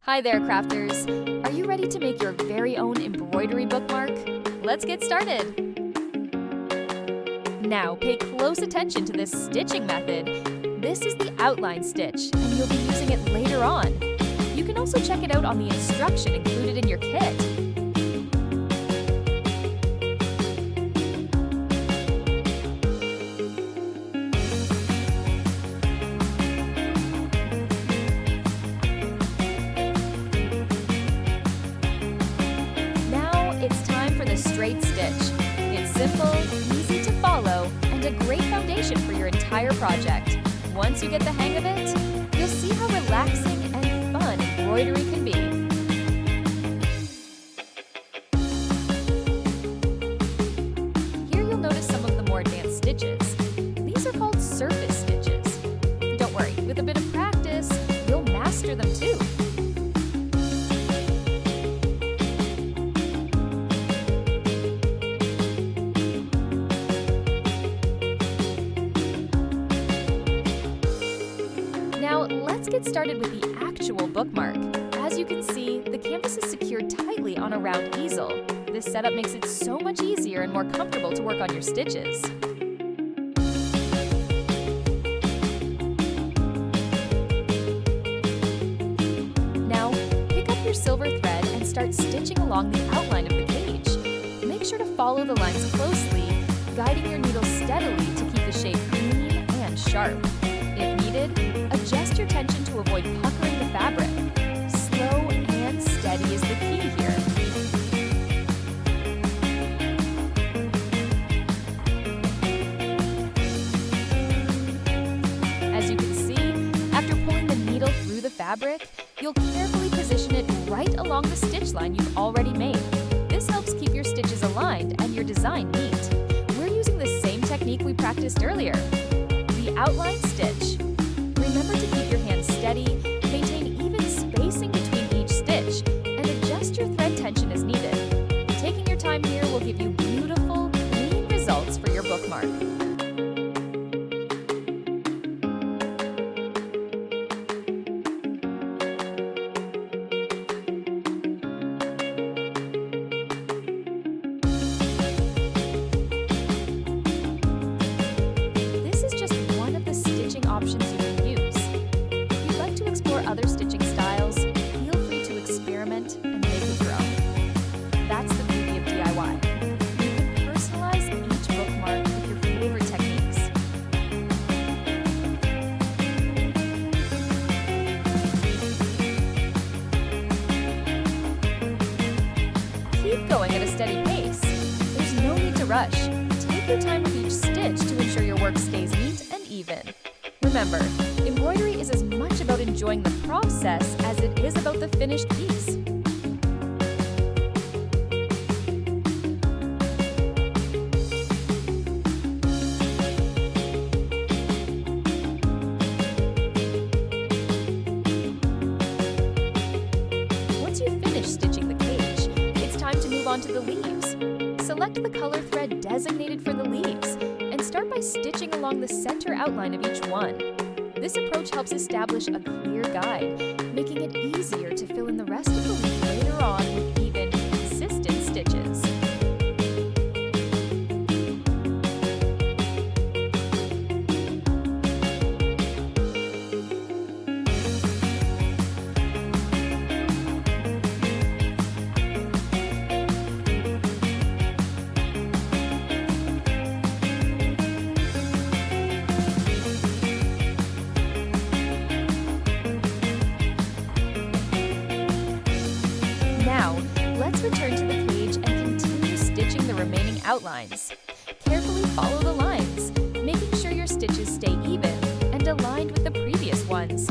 Hi there, crafters! Are you ready to make your very own embroidery bookmark? Let's get started! Now, pay close attention to this stitching method. This is the outline stitch, and you'll be using it later on. You can also check it out on the instruction included in your kit. Straight stitch. It's simple, easy to follow, and a great foundation for your entire project. Once you get the hang of it, you'll see how relaxing and fun embroidery can be. Here you'll notice some of the more advanced stitches. These are called surface stitches. Don't worry, with a bit of practice, you'll master them too. Now, let's get started with the actual bookmark. As you can see, the canvas is secured tightly on a round easel. This setup makes it so much easier and more comfortable to work on your stitches. Now, pick up your silver thread and start stitching along the outline of the page. Make sure to follow the lines closely, guiding your needle steadily to keep the shape clean and sharp. If needed, adjust your tension to avoid puckering the fabric. Slow and steady is the key here. As you can see, after pulling the needle through the fabric, you'll carefully position it right along the stitch line you've already made. This helps keep your stitches aligned and your design neat. We're using the same technique we practiced earlier. The outline stitch. Remember to keep your hands steady, maintain even spacing between each stitch, and adjust your thread tension as needed. Taking your time here will give you beautiful, clean results for your bookmark. Options you can use. If you'd like to explore other stitching styles, feel free to experiment and make it your own. That's the beauty of DIY. You can personalize each bookmark with your favorite techniques. Keep going at a steady pace. There's no need to rush. Take your time with each stitch to ensure your work stays neat and even. Remember, embroidery is as much about enjoying the process as it is about the finished piece. Once you've finished stitching the page, it's time to move on to the leaves. Select the color thread designated for the leaves and start by stitching along the center outline of each one. This approach helps establish a clear guide, making it easier to fill in the rest of the leaf later on with even, consistent stitches. Now, let's return to the page and continue stitching the remaining outlines. Carefully follow the lines, making sure your stitches stay even and aligned with the previous ones.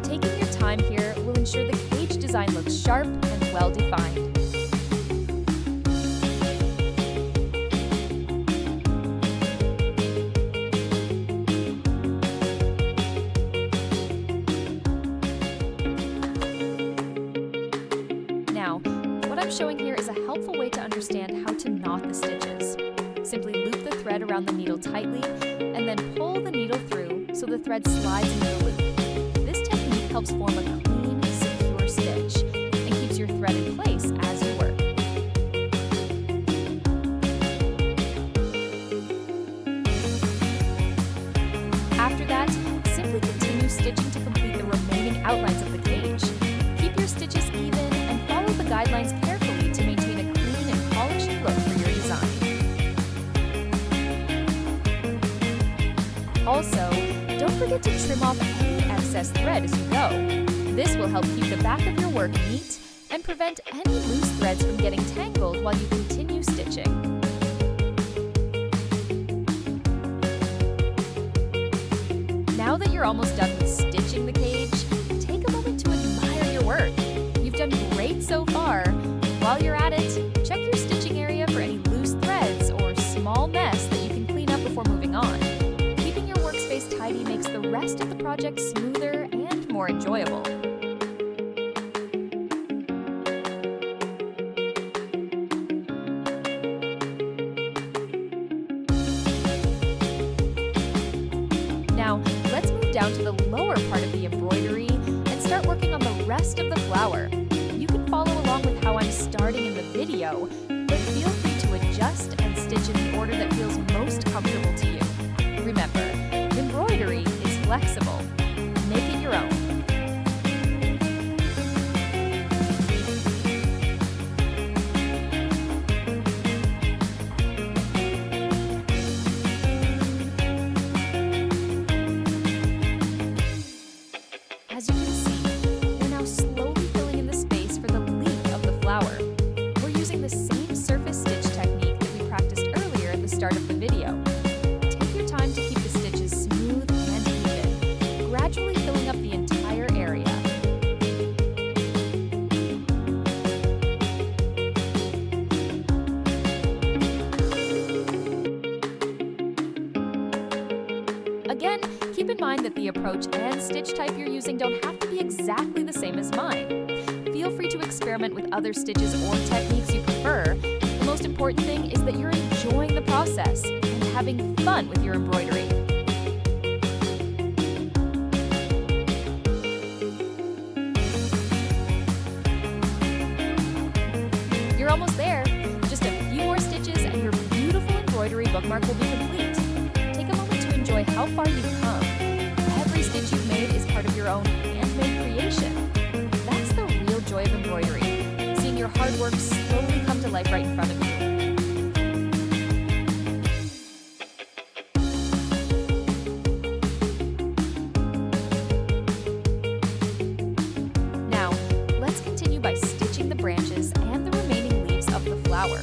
Taking your time here will ensure the page design looks sharp and well-defined. Now, what I'm showing here is a helpful way to understand how to knot the stitches. Simply loop the thread around the needle tightly and then pull the needle through so the thread slides into the loop. This technique helps form a clean, secure stitch, thread in place as you work. After that, simply continue stitching to complete the remaining outlines of the cage. Keep your stitches even and follow the guidelines carefully to maintain a clean and polished look for your design. Also, don't forget to trim off any excess thread as you go. This will help keep the back of your work neat and prevent any loose threads from getting tangled while you continue stitching. Now that you're almost done with stitching the cage, take a moment to admire your work. You've done great so far. While you're at it, check your stitching area for any loose threads or small mess that you can clean up before moving on. Keeping your workspace tidy makes the rest of the project smoother and more enjoyable. Now, let's move down to the lower part of the embroidery and start working on the rest of the flower. You can follow along with how I'm starting in the video, but feel free to adjust and stitch in the order that feels most comfortable to you. Remember, embroidery is flexible. Make it your own. As you can see, we're now slowly filling in the space for the leaf of the flower. We're using the same surface stitch technique that we practiced earlier at the start of the video. Take your time to keep the stitches smooth and even, gradually filling up the entire area. Again, keep in mind that the approach and stitch type you're using don't have to be exactly the same as mine. Feel free to experiment with other stitches or techniques you prefer. The most important thing is that you're enjoying the process and having fun with your embroidery. You're almost there. Just a few more stitches and your beautiful embroidery bookmark will be complete. Take a moment to enjoy how far you've come. Every stitch you've made is part of your own handmade creation. That's the real joy of embroidery, seeing your hard work slowly come to life right in front of you. Now, let's continue by stitching the branches and the remaining leaves of the flower.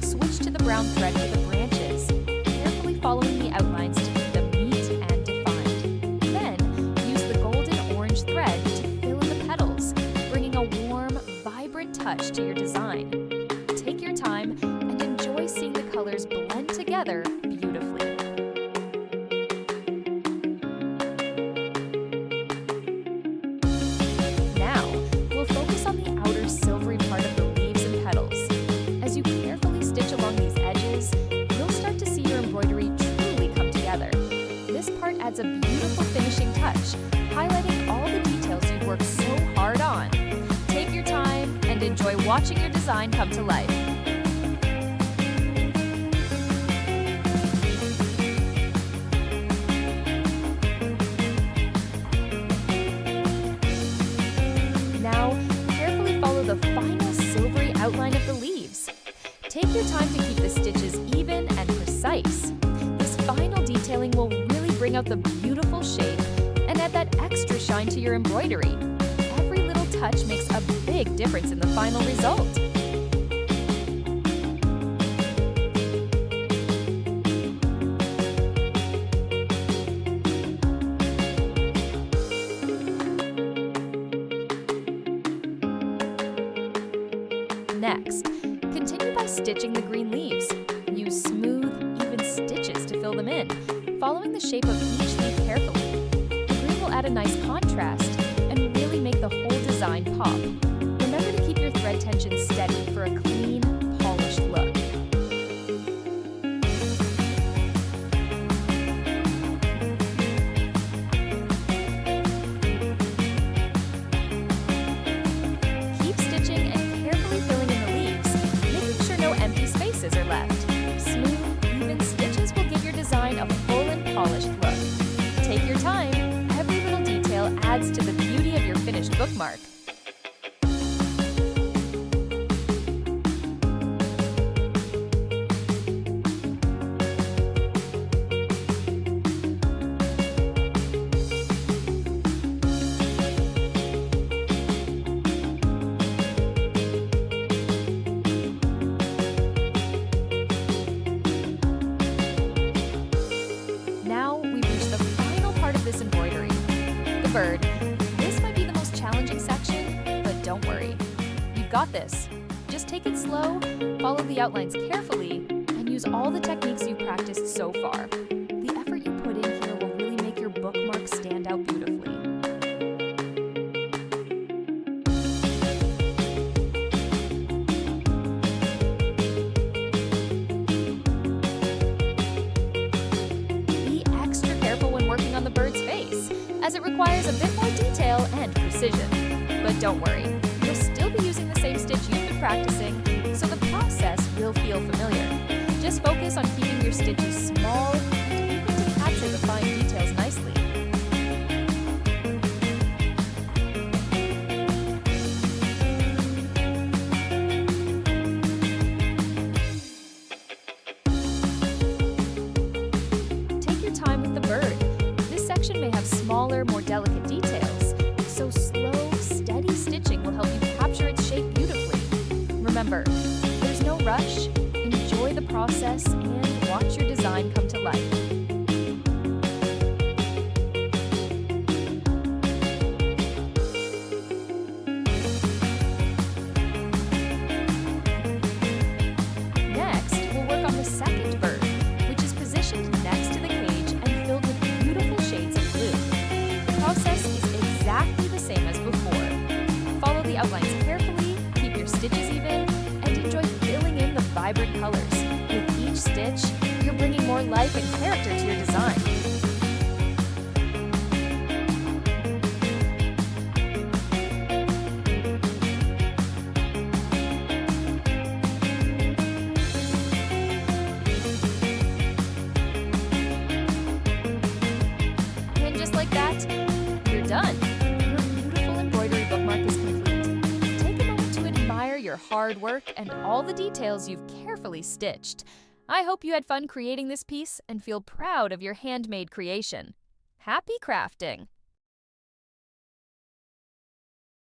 Switch to the brown thread for the branches, carefully following the outlines to keep them neat and defined. Then, use the golden orange thread to fill in the petals, bringing a warm, vibrant touch to your design. Take your time and enjoy seeing the colors blend together beautifully. Now, we'll focus on the outer silvery part of the leaves and petals. As you carefully stitch along these edges, you'll start to see your embroidery truly come together. This part adds a beautiful finishing touch, highlighting all the details you've worked so hard on. Take your time and enjoy watching your design come to life. Now, carefully follow the final silvery outline of the leaves. Take your time to keep the stitches even and precise. This final detailing will really bring out the beautiful shape and add that extra shine to your embroidery. Every little touch makes a big difference in the final result. Next, continue by stitching the green leaves. Use smooth, even stitches to fill them in, following the shape of each leaf carefully. The green will add a nice contrast and really make the whole design pop. Remember to keep your thread tension steady for a clean, polished look. Keep stitching and got this. Just take it slow, follow the outlines carefully, and use all the techniques you've practiced so far. The effort you put in here will really make your bookmark stand out beautifully. Be extra careful when working on the bird's face, as it requires a bit more detail and precision. But don't worry, you'll still be using the same stitch you've been practicing, so the process will feel familiar. Just focus on keeping your stitches small and able to capture the fine details nicely. Take your time with the bird. This section may have smaller, more delicate details, so slow, steady stitching will help you capture its shape beautifully. Remember, there's no rush. Enjoy the process and watch your design come to life. Next, we'll work on the second bird, which is positioned next to the cage and filled with beautiful shades of blue. The process is exactly the same as before. Follow the outlines carefully, keep your stitches even, and enjoy filling in the vibrant colors. With each stitch, you're bringing more life and character to your design. And just like that, you're done. Your beautiful embroidery bookmark is complete. Take a moment to admire your hard work and all the details you've carefully stitched. I hope you had fun creating this piece and feel proud of your handmade creation. Happy crafting!